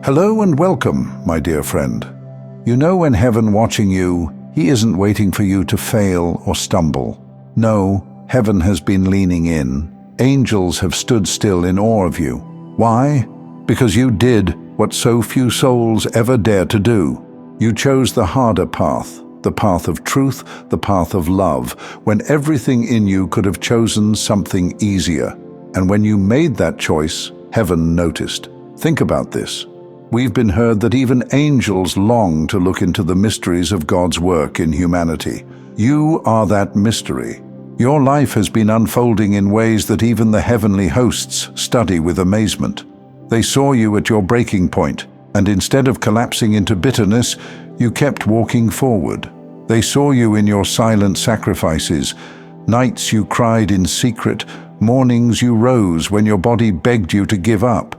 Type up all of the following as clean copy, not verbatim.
Hello and welcome, my dear friend. You know, when heaven watching you, he isn't waiting for you to fail or stumble. No, heaven has been leaning in. Angels have stood still in awe of you. Why? Because you did what so few souls ever dare to do. You chose the harder path, the path of truth, the path of love, when everything in you could have chosen something easier. And when you made that choice, heaven noticed. Think about this. We've been heard that even angels long to look into the mysteries of God's work in humanity. You are that mystery. Your life has been unfolding in ways that even the heavenly hosts study with amazement. They saw you at your breaking point, and instead of collapsing into bitterness, you kept walking forward. They saw you in your silent sacrifices. Nights you cried in secret, mornings you rose when your body begged you to give up,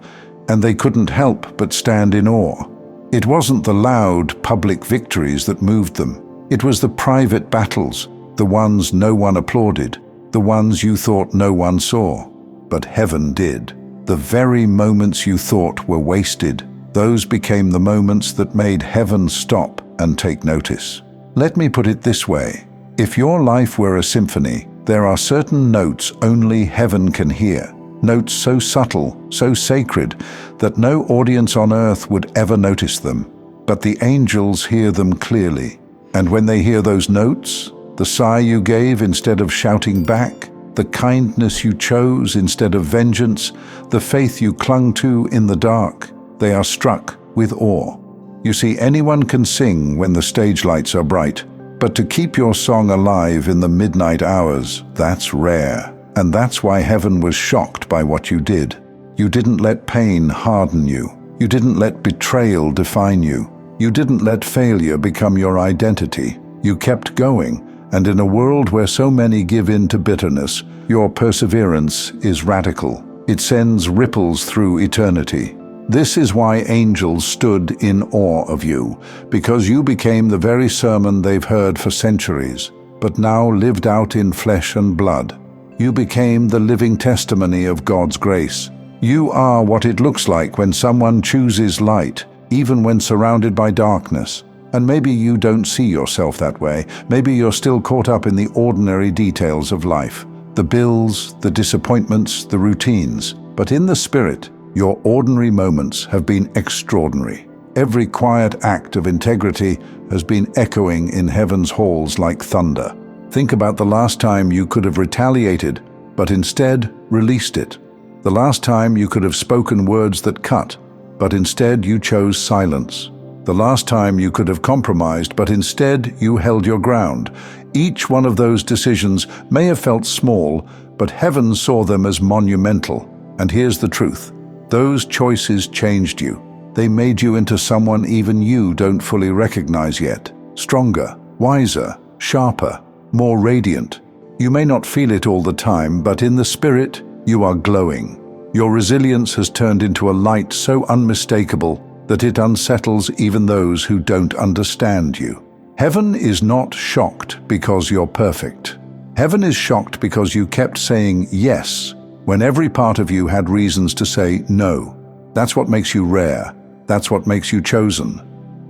and they couldn't help but stand in awe. It wasn't the loud, public victories that moved them. It was the private battles, the ones no one applauded, the ones you thought no one saw. But heaven did. The very moments you thought were wasted, those became the moments that made heaven stop and take notice. Let me put it this way. If your life were a symphony, there are certain notes only heaven can hear. Notes so subtle, so sacred, that no audience on earth would ever notice them. But the angels hear them clearly. And when they hear those notes, the sigh you gave instead of shouting back, the kindness you chose instead of vengeance, the faith you clung to in the dark, they are struck with awe. You see, anyone can sing when the stage lights are bright, but to keep your song alive in the midnight hours, that's rare. And that's why heaven was shocked by what you did. You didn't let pain harden you. You didn't let betrayal define you. You didn't let failure become your identity. You kept going, and in a world where so many give in to bitterness, your perseverance is radical. It sends ripples through eternity. This is why angels stood in awe of you, because you became the very sermon they've heard for centuries, but now lived out in flesh and blood. You became the living testimony of God's grace. You are what it looks like when someone chooses light, even when surrounded by darkness. And maybe you don't see yourself that way. Maybe you're still caught up in the ordinary details of life. The bills, the disappointments, the routines. But in the spirit, your ordinary moments have been extraordinary. Every quiet act of integrity has been echoing in heaven's halls like thunder. Think about the last time you could have retaliated, but instead released it. The last time you could have spoken words that cut, but instead you chose silence. The last time you could have compromised, but instead you held your ground. Each one of those decisions may have felt small, but heaven saw them as monumental. And here's the truth. Those choices changed you. They made you into someone even you don't fully recognize yet. Stronger, wiser, sharper, more radiant. You may not feel it all the time, but in the spirit, you are glowing. Your resilience has turned into a light so unmistakable that it unsettles even those who don't understand you. Heaven is not shocked because you're perfect. Heaven is shocked because you kept saying yes when every part of you had reasons to say no. That's what makes you rare. That's what makes you chosen.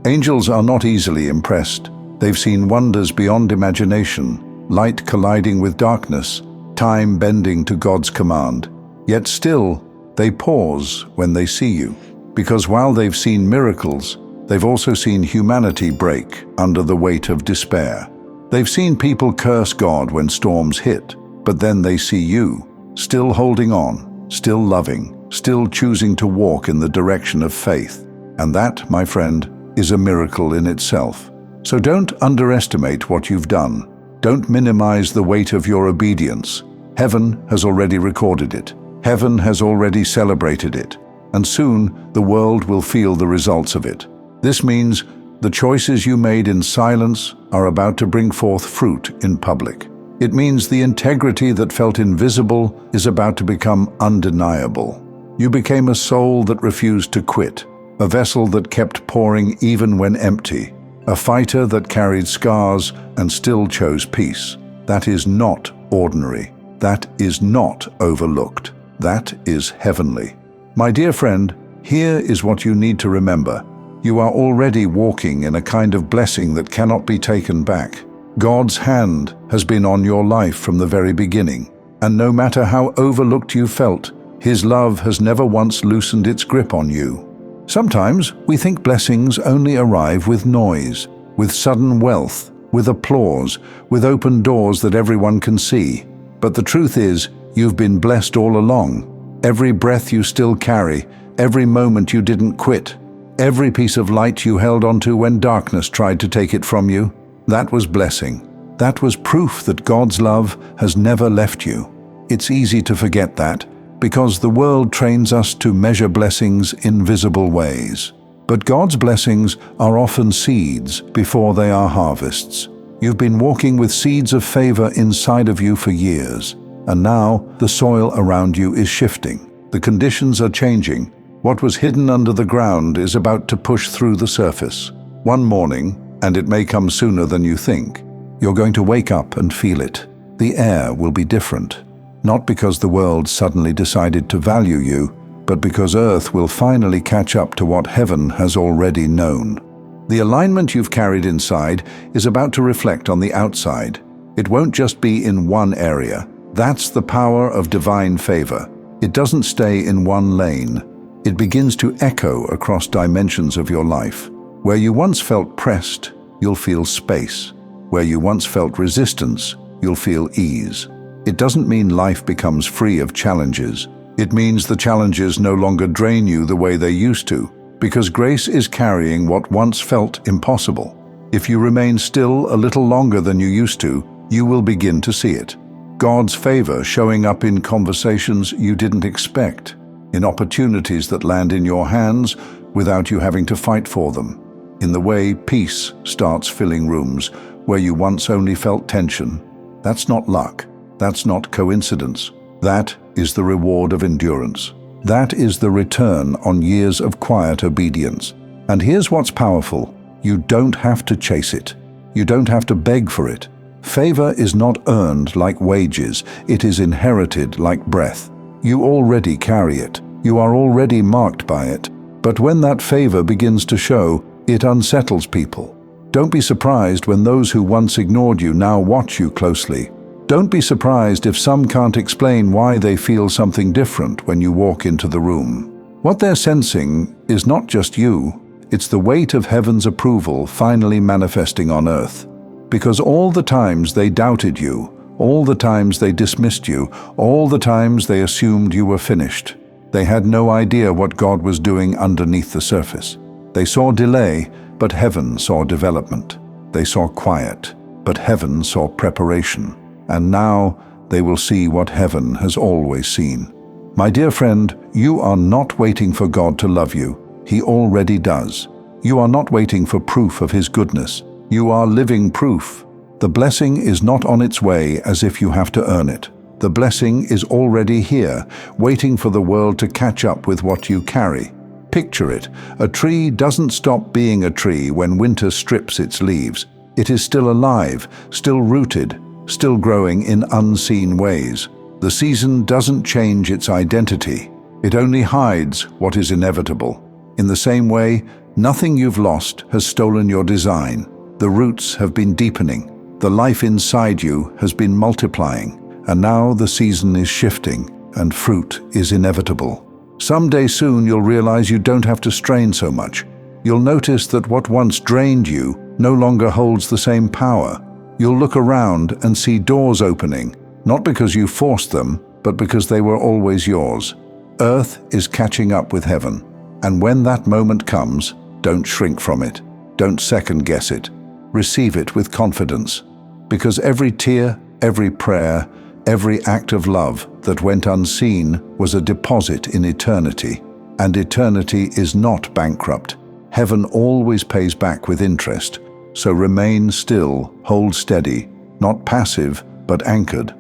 Angels are not easily impressed. They've seen wonders beyond imagination, light colliding with darkness, time bending to God's command. Yet still, they pause when they see you. Because while they've seen miracles, they've also seen humanity break under the weight of despair. They've seen people curse God when storms hit, but then they see you, still holding on, still loving, still choosing to walk in the direction of faith. And that, my friend, is a miracle in itself. So don't underestimate what you've done. Don't minimize the weight of your obedience. Heaven has already recorded it. Heaven has already celebrated it. And soon the world will feel the results of it. This means the choices you made in silence are about to bring forth fruit in public. It means the integrity that felt invisible is about to become undeniable. You became a soul that refused to quit, a vessel that kept pouring even when empty, a fighter that carried scars and still chose peace. That is not ordinary. That is not overlooked. That is heavenly. My dear friend, Here is what you need to remember. You are already walking in a kind of blessing that cannot be taken back. God's hand has been on your life from the very beginning, and no matter how overlooked you felt, His love has never once loosened its grip on you. Sometimes we think blessings only arrive with noise, with sudden wealth, with applause, with open doors that everyone can see. But the truth is, you've been blessed all along. Every breath you still carry, every moment you didn't quit, every piece of light you held onto when darkness tried to take it from you, that was blessing. That was proof that God's love has never left you. It's easy to forget that, because the world trains us to measure blessings in visible ways. But God's blessings are often seeds before they are harvests. You've been walking with seeds of favor inside of you for years, and now the soil around you is shifting. The conditions are changing. What was hidden under the ground is about to push through the surface. One morning, and it may come sooner than you think, you're going to wake up and feel it. The air will be different. Not because the world suddenly decided to value you, but because Earth will finally catch up to what heaven has already known. The alignment you've carried inside is about to reflect on the outside. It won't just be in one area. That's the power of divine favor. It doesn't stay in one lane. It begins to echo across dimensions of your life. Where you once felt pressed, you'll feel space. Where you once felt resistance, you'll feel ease. It doesn't mean life becomes free of challenges. It means the challenges no longer drain you the way they used to, because grace is carrying what once felt impossible. If you remain still a little longer than you used to, you will begin to see it. God's favor showing up in conversations you didn't expect, in opportunities that land in your hands without you having to fight for them, in the way peace starts filling rooms where you once only felt tension. That's not luck. That's not coincidence. That is the reward of endurance. That is the return on years of quiet obedience. And here's what's powerful. You don't have to chase it. You don't have to beg for it. Favor is not earned like wages. It is inherited like breath. You already carry it. You are already marked by it. But when that favor begins to show, it unsettles people. Don't be surprised when those who once ignored you now watch you closely. Don't be surprised if some can't explain why they feel something different when you walk into the room. What they're sensing is not just you, it's the weight of heaven's approval finally manifesting on earth. Because all the times they doubted you, all the times they dismissed you, all the times they assumed you were finished, they had no idea what God was doing underneath the surface. They saw delay, but heaven saw development. They saw quiet, but heaven saw preparation. And now they will see what heaven has always seen. My dear friend, you are not waiting for God to love you. He already does. You are not waiting for proof of His goodness. You are living proof. The blessing is not on its way as if you have to earn it. The blessing is already here, waiting for the world to catch up with what you carry. Picture it. A tree doesn't stop being a tree when winter strips its leaves. It is still alive, still rooted, still growing in unseen ways. The season doesn't change its identity. It only hides what is inevitable. In the same way, nothing you've lost has stolen your design. The roots have been deepening. The life inside you has been multiplying. And now the season is shifting, and fruit is inevitable. Someday soon you'll realize you don't have to strain so much. You'll notice that what once drained you no longer holds the same power. You'll look around and see doors opening, not because you forced them, but because they were always yours. Earth is catching up with heaven. And when that moment comes, don't shrink from it. Don't second guess it. Receive it with confidence. Because every tear, every prayer, every act of love that went unseen was a deposit in eternity. And eternity is not bankrupt. Heaven always pays back with interest. So remain still, hold steady, not passive, but anchored.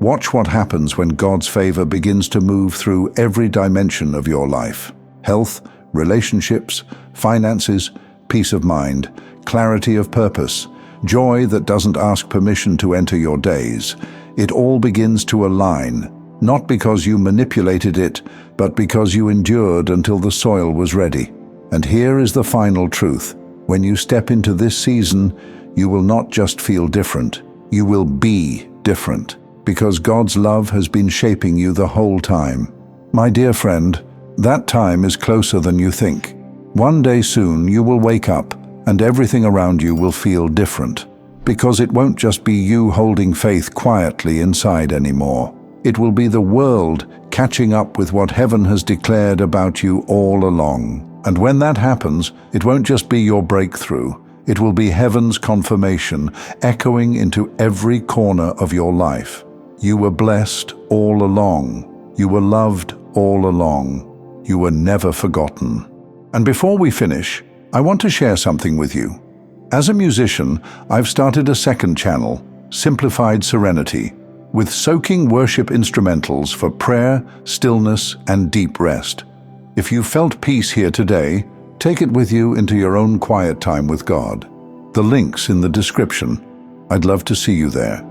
Watch what happens when God's favor begins to move through every dimension of your life. Health, relationships, finances, peace of mind, clarity of purpose, joy that doesn't ask permission to enter your days. It all begins to align, not because you manipulated it, but because you endured until the soil was ready. And here is the final truth. When you step into this season, you will not just feel different, you will be different, because God's love has been shaping you the whole time. My dear friend, that time is closer than you think. One day soon you will wake up and everything around you will feel different, because it won't just be you holding faith quietly inside anymore. It will be the world catching up with what heaven has declared about you all along. And when that happens, it won't just be your breakthrough. It will be heaven's confirmation, echoing into every corner of your life. You were blessed all along. You were loved all along. You were never forgotten. And before we finish, I want to share something with you. As a musician, I've started a second channel, Simplified Serenity, with soaking worship instrumentals for prayer, stillness, and deep rest. If you felt peace here today, take it with you into your own quiet time with God. The link's in the description. I'd love to see you there.